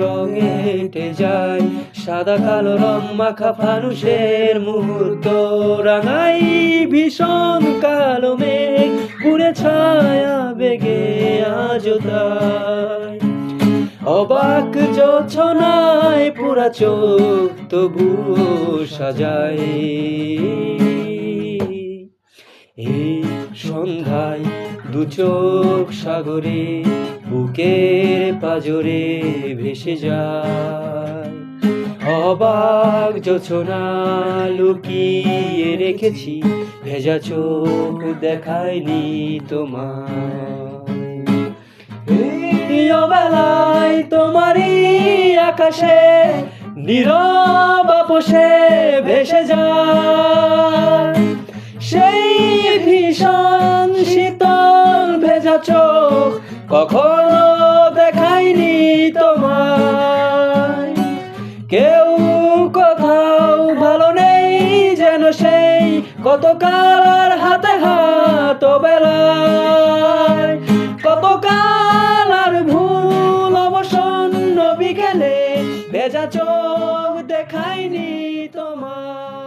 রঙে হেঁটে যায়, সাদা কালো রং মাখা ফানুষের মুহূর্ত রাঙাই ভীষণ কালো মেঘ পুরে ছায়া বেগে আজও তাই। অবাক জোছনায় পুরা চোখ তবুও সাজায়। এই সন্ধ্যায় দু চোখ সাগরে বুকের পাজরে ভেসে যায়। অবাক জোছনা লুকিয়ে রেখেছি, ভেজা চোখ দেখায়নি তোমায়। বেলায় তোমারই আকাশে নীরব আপোষে ভেসে যায় সেই ভীষণ শীতল ভেজা চোখ, কখনো দেখায়নি তোমায়। কেউ কোথাও ভালো নেই যেন সেই কতকাল হাতে হাত বেলায়। কতকাল আর ভুল অবসন্ন বিকেলে ভেজা চোখ দেখায়নি তোমায়।